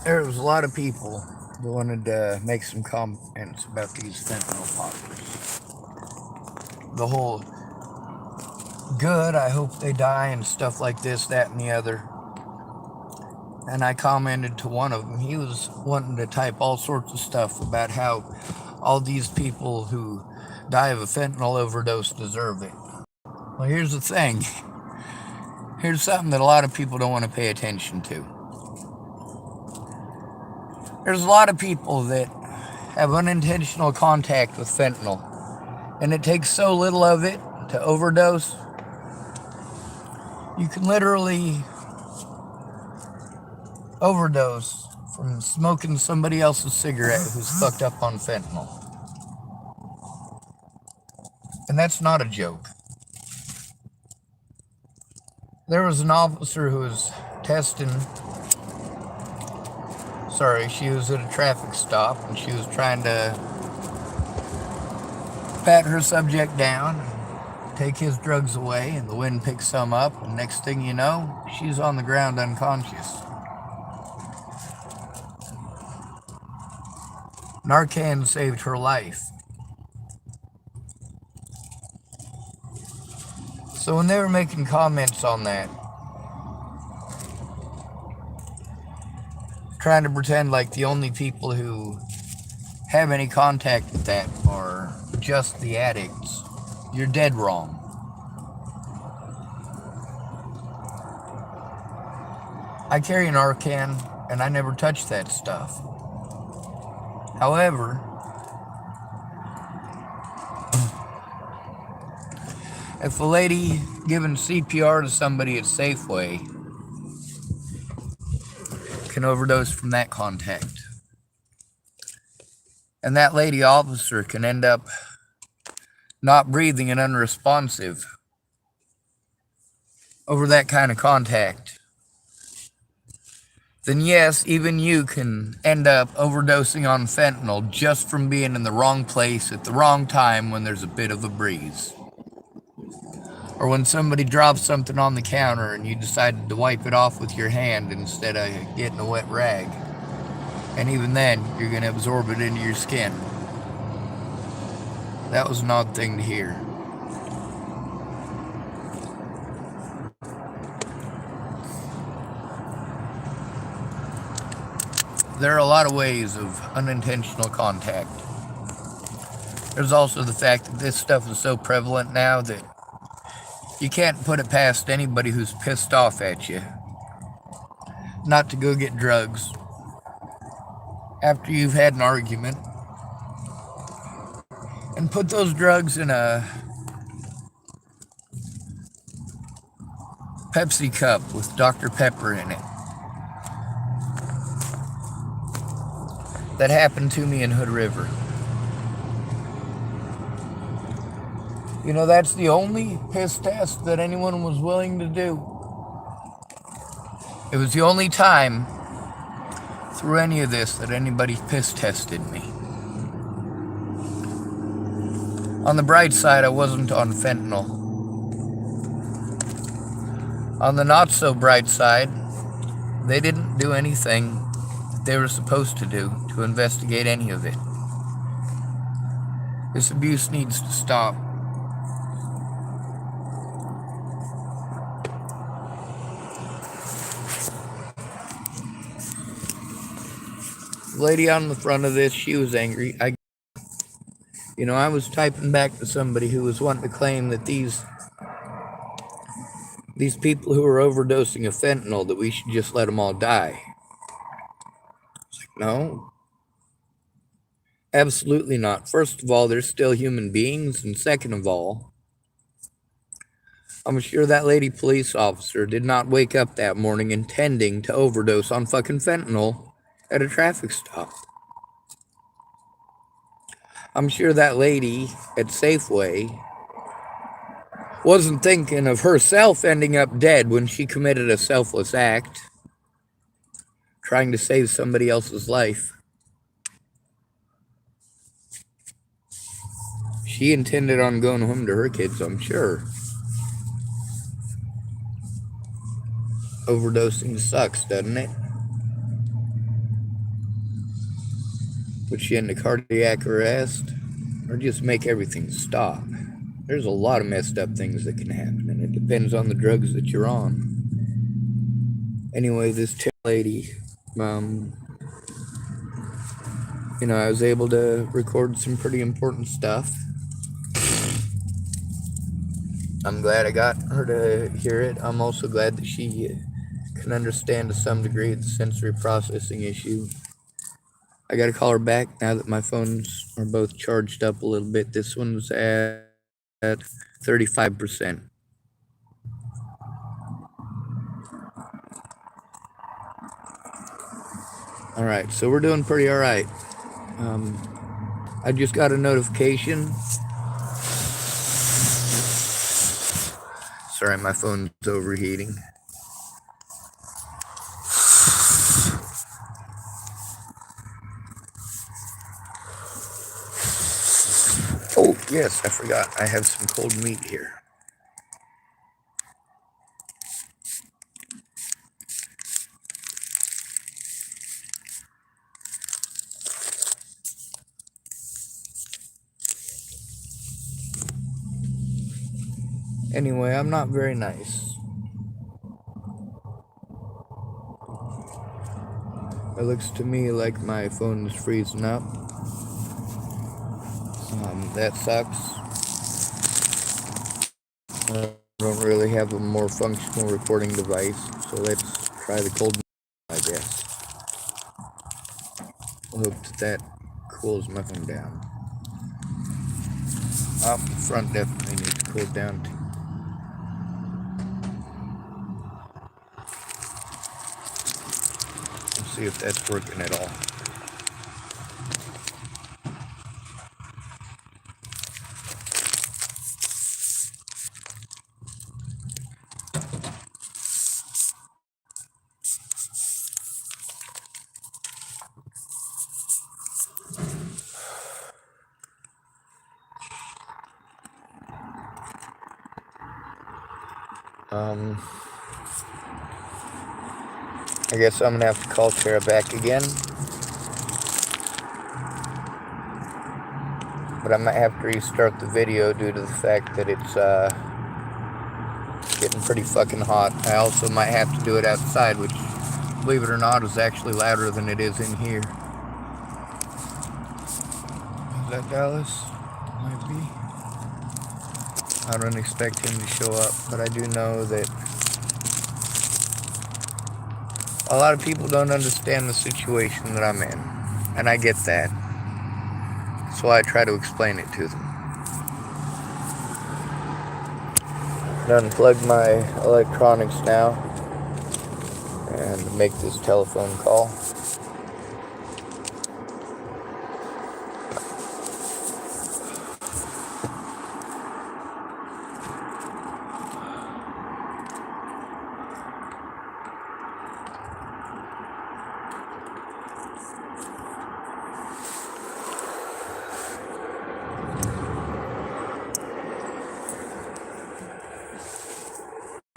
There was a lot of people that wanted to make some comments about these fentanyl poppers. The whole good, I hope they die, and stuff like this, that, and the other. And I commented to one of them. He was wanting to type all sorts of stuff about how all these people who die of a fentanyl overdose deserve it. Well, here's the thing. Here's something that a lot of people don't want to pay attention to. There's a lot of people that have unintentional contact with fentanyl, and it takes so little of it to overdose. You can literally overdose from smoking somebody else's cigarette who's fucked up on fentanyl. And that's not a joke. There was an officer who was testing. She was at a traffic stop and she was trying to pat her subject down and take his drugs away, and the wind picks some up, and next thing you know, she's on the ground unconscious. Narcan saved her life. So when they were making comments on that, trying to pretend like the only people who have any contact with that are just the addicts, you're dead wrong. I carry an Narcan and I never touch that stuff. However, if a lady giving CPR to somebody at Safeway can overdose from that contact, and that lady officer can end up not breathing and unresponsive over that kind of contact, then yes, even you can end up overdosing on fentanyl just from being in the wrong place at the wrong time when there's a bit of a breeze. Or when somebody drops something on the counter and you decided to wipe it off with your hand instead of getting a wet rag. And even then, you're going to absorb it into your skin. That was an odd thing to hear. There are a lot of ways of unintentional contact. There's also the fact that this stuff is so prevalent now that you can't put it past anybody who's pissed off at you not to go get drugs after you've had an argument and put those drugs in a Pepsi cup with Dr. Pepper in it. That happened to me in Hood River. You know, that's the only piss test that anyone was willing to do. It was the only time through any of this that anybody piss tested me. On the bright side, I wasn't on fentanyl. On the not so bright side, they didn't do anything that they were supposed to do to investigate any of it. This abuse needs to stop. The lady on the front of this, she was angry. I was typing back to somebody who was wanting to claim that these people who are overdosing of fentanyl, that we should just let them all die. It's like, no, absolutely not. First of all, they're still human beings, and second of all, I'm sure that lady police officer did not wake up that morning intending to overdose on fucking fentanyl at a traffic stop. I'm sure that lady at Safeway wasn't thinking of herself ending up dead when she committed a selfless act, trying to save somebody else's life. She intended on going home to her kids, I'm sure. Overdosing sucks, doesn't it? put you into cardiac arrest, or just make everything stop. There's a lot of messed up things that can happen, and it depends on the drugs that you're on. Anyway, this lady, I was able to record some pretty important stuff. I'm glad I got her to hear it. I'm also glad that she can understand to some degree the sensory processing issue. I gotta call her back now that my phones are both charged up a little bit. This one's at 35%. Alright, so we're doing pretty alright. I just got a notification. Sorry, my phone's overheating. Oh, yes, I forgot. I have some cold meat here. Anyway, I'm not very nice. It looks to me like my phone is freezing up. That sucks. I don't really have a more functional recording device, so let's try the cold, I guess. I hope that cools my phone down. The front definitely needs to cool down too. Let's see if that's working at all. I guess I'm gonna have to call Tara back again. But I might have to restart the video due to the fact that it's getting pretty fucking hot. I also might have to do it outside, which, believe it or not, is actually louder than it is in here. Is that Dallas? Might be. I don't expect him to show up, but I do know that a lot of people don't understand the situation that I'm in, and I get that. So I try to explain it to them. Unplug my electronics now and make this telephone call.